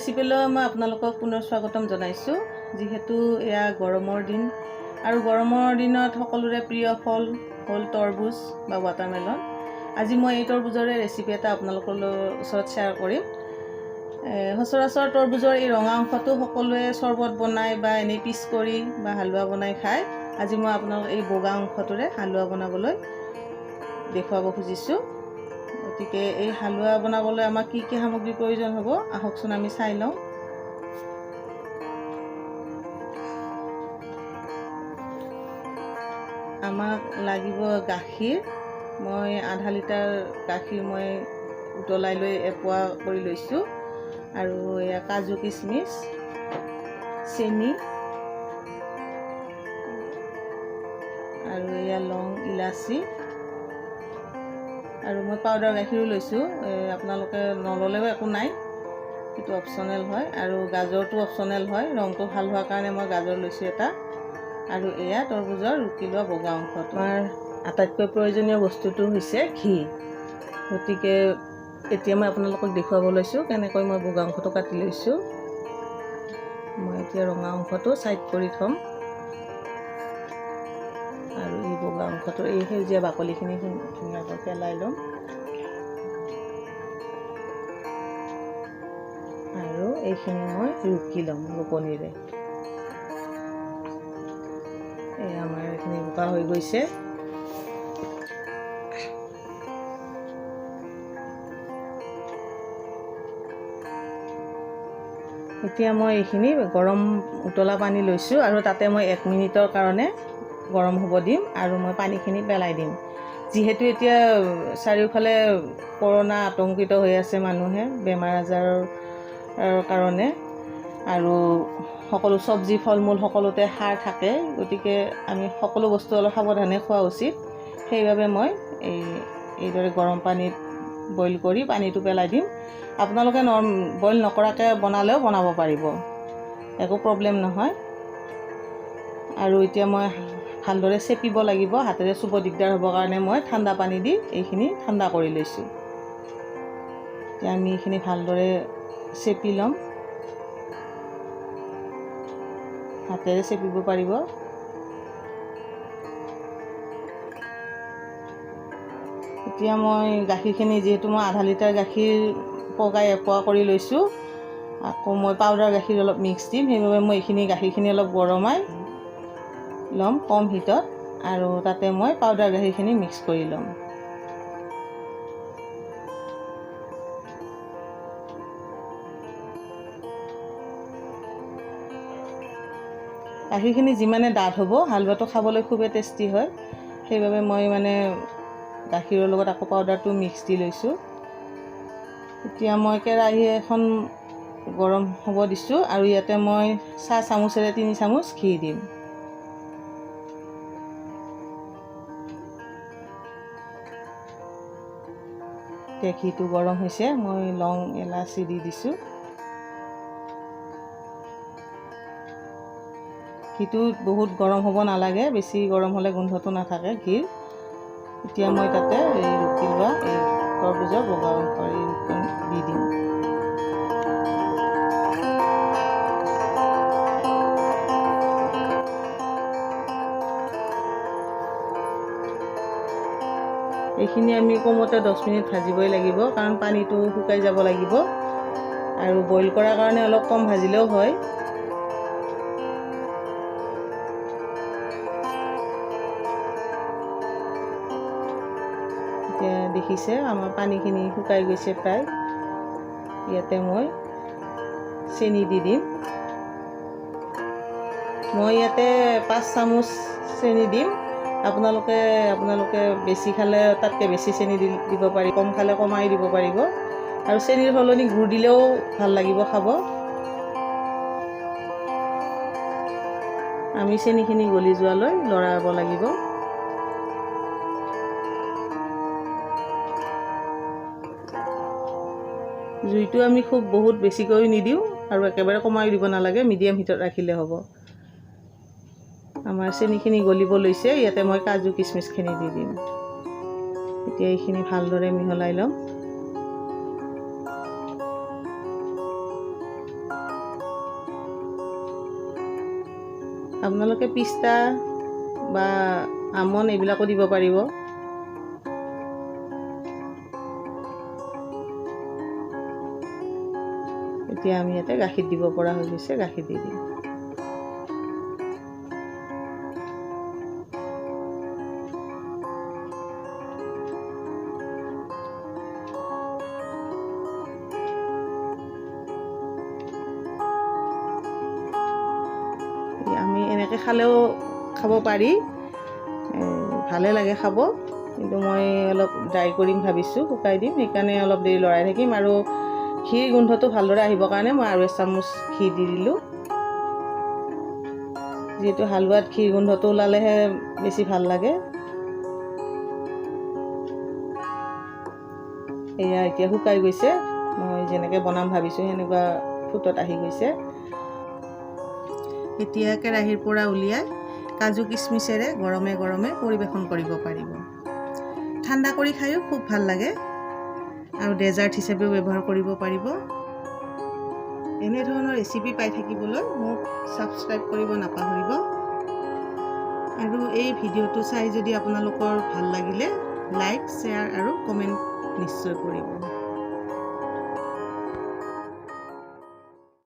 ৰেচিপিলৈ মই আপোনালোকক পুনৰ স্বাগতম জনাইছোঁ। যিহেতু এয়া গৰমৰ দিন আৰু গৰমৰ দিনত সকলোৰে প্ৰিয় ফল হ'ল তৰবুজ বা ৱাটাৰমেলন। আজি মই এই তৰবুজৰে ৰেচিপি এটা আপোনালোকৰ ওচৰত শ্বেয়াৰ কৰিম। সচৰাচৰ তৰবুজৰ এই ৰঙা অংশটো সকলোৱে চৰ্বত বনাই বা এনেই পিচ কৰি বা হালোৱা বনাই খায়। আজি মই আপোনালোকক এই বগা অংশটোৰে হালোৱা বনাবলৈ দেখুৱাব খুজিছোঁ। গতিকে এই হালোৱা বনাবলৈ আমাক কি কি সামগ্ৰীৰ প্ৰয়োজন হ'ব আহকচোন আমি চাই লওঁ। আমাক লাগিব গাখীৰ। মই আধা লিটাৰ গাখীৰ মই উতলাই লৈ এপোৱা কৰি লৈছোঁ। আৰু এয়া কাজু কিচমিচ, চেনি আৰু এয়া লং ইলাচি আৰু মই পাউডাৰ গাখীৰো লৈছোঁ। আপোনালোকে নল'লেও একো নাই, সেইটো অপশ্যনেল হয়। আৰু গাজৰটো অপশ্যনেল হয়, ৰংটো ভাল হোৱাৰ কাৰণে মই গাজৰ লৈছোঁ এটা। আৰু এয়া তৰবুজৰ ৰুকি লোৱা বগা অংশটো। আমাৰ আটাইতকৈ প্ৰয়োজনীয় বস্তুটো হৈছে ঘি। গতিকে এতিয়া মই আপোনালোকক দেখুৱাব লৈছোঁ কেনেকৈ মই বগা অংশটো কাটি লৈছোঁ। মই এতিয়া ৰঙা অংশটো ছাইড কৰি থ'ম আৰু এই বগা অংশটো এই সেউজীয়া বাকলিখিনি ধুনীয়াকৈ পেলাই ল'ম। আৰু এইখিনি মই ৰুকি ল'ম ৰুকনিৰে। এই আমাৰ এইখিনি ৰুকা হৈ গৈছে। এতিয়া মই এইখিনি গৰম উতলা পানী লৈছোঁ আৰু তাতে মই 1 মিনিটৰ কাৰণে গৰম হ'ব দিম আৰু মই পানীখিনি পেলাই দিম। যিহেতু এতিয়া চাৰিওফালে কৰোণা আতংকিত হৈ আছে মানুহে বেমাৰ আজাৰৰ কাৰণে, আৰু সকলো চব্জি ফল মূল সকলোতে সাৰ থাকে। গতিকে আমি সকলো বস্তু অলপ সাৱধানে খোৱা উচিত। সেইবাবে মই এইদৰে গৰম পানীত বইল কৰি পানীটো পেলাই দিম। আপোনালোকে বইল নকৰাকৈ বনালেও বনাব পাৰিব, একো প্ৰব্লেম নহয়। আৰু এতিয়া মই ভালদৰে চেপিব লাগিব, হাতেৰে চুব দিগদাৰ হ'বৰ কাৰণে মই ঠাণ্ডা পানী দি এইখিনি ঠাণ্ডা কৰি লৈছোঁ। এতিয়া আমি এইখিনি ভালদৰে চেপি ল'ম, হাতেৰে চেপিব পাৰিব। এতিয়া মই গাখীৰখিনি, যিহেতু মই আধা লিটাৰ গাখীৰ পগাই এপোৱা কৰি লৈছোঁ, আকৌ মই পাউডাৰ গাখীৰ অলপ মিক্স দিম। সেইবাবে মই এইখিনি গাখীৰখিনি অলপ গৰমাই ল'ম কম হিটত, আৰু তাতে মই পাউডাৰ গাখীৰখিনি মিক্স কৰি ল'ম। গাখীৰখিনি যিমানে ডাঠ হ'ব হালোৱাটো খাবলৈ খুবেই টেষ্টি হয়। সেইবাবে মই গাখীৰৰ লগত আকৌ পাউডাৰটো মিক্স দি লৈছোঁ। এতিয়া মই কেৰাহী এখন গৰম হ'ব দিছোঁ আৰু ইয়াতে মই চাহ চামুচেৰে 3 চামুচ ঘি দিম। এতিয়া ঘিটো গৰম হৈছে, মই লং ইলাচি দি দিছোঁ। ঘিটো বহুত গৰম হ'ব নালাগে, বেছি গৰম হ'লে গোন্ধটো নাথাকে ঘিৰ। এতিয়া মই তাতে এই ৰুকি লোৱা এই তৰবুজৰ বগা অংশ দি দিম। এইখিনি আমি কমতে 10 মিনিট ভাজিবই লাগিব, কাৰণ পানীটো শুকাই যাব লাগিব। আৰু বইল কৰাৰ কাৰণে অলপ কম ভাজিলেও হয়। এতিয়া দেখিছে আমাৰ পানীখিনি শুকাই গৈছে প্ৰায়। ইয়াতে মই চেনি দি দিম। মই ইয়াতে 5 চামুচ চেনি দিম। আপোনালোকে বেছি খালে তাতকৈ বেছি চেনি দিব পাৰি, কম খালে কমাই দিব পাৰিব। আৰু চেনিৰ সলনি গুড় দিলেও ভাল লাগিব খাব। আমি চেনিখিনি গলি যোৱালৈ লৰাব লাগিব। জুইটো আমি খুব বহুত বেছিকৈ নিদিওঁ আৰু একেবাৰে কমাই দিব নালাগে, মিডিয়াম হিটত ৰাখিলে হ'ব। আমাৰ চেনিখিনি গলিব লৈছে, ইয়াতে মই কাজু কিচমিচখিনি দি দিম। এতিয়া এইখিনি ভালদৰে মিহলাই ল'ম। আপোনালোকে পিস্তা বা আমন এইবিলাকো দিব পাৰিব। এতিয়া আমি ইয়াতে গাখীৰ দিব পৰা হৈ গৈছে, গাখীৰ দি দিম। আমি এনেকৈ খালেও খাব পাৰি, ভালে লাগে খাব, কিন্তু মই অলপ ড্ৰাই কৰিম ভাবিছোঁ, শুকাই দিম, সেইকাৰণে অলপ দেৰি লৰাই থাকিম। আৰু ঘিৰ গোন্ধটো ভালদৰে আহিবৰ কাৰণে মই আৰু এচামুচ ঘি দি দিলোঁ। যিহেতু হালোৱাত ঘিৰ গোন্ধটো ওলালেহে বেছি ভাল লাগে। এয়া এতিয়া শুকাই গৈছে, মই যেনেকৈ বনাম ভাবিছোঁ সেনেকুৱা ফুটত আহি গৈছে। এতিয়া কেৰাহীৰ পৰা উলিয়াই কাজু কিচমিচেৰে গৰমে গৰমে পৰিৱেশন কৰিব পাৰিব। ঠাণ্ডা কৰি খায়ো খুব ভাল লাগে আৰু ডেজাৰ্ট হিচাপেও ব্যৱহাৰ কৰিব পাৰিব। এনেধৰণৰ ৰেচিপি পাই থাকিবলৈ মোক ছাবস্ক্ৰাইব কৰিব নাপাহৰিব। আৰু এই ভিডিঅ'টো চাই যদি আপোনালোকৰ ভাল লাগিলে লাইক, শ্বেয়াৰ আৰু কমেণ্ট নিশ্চয় কৰিব।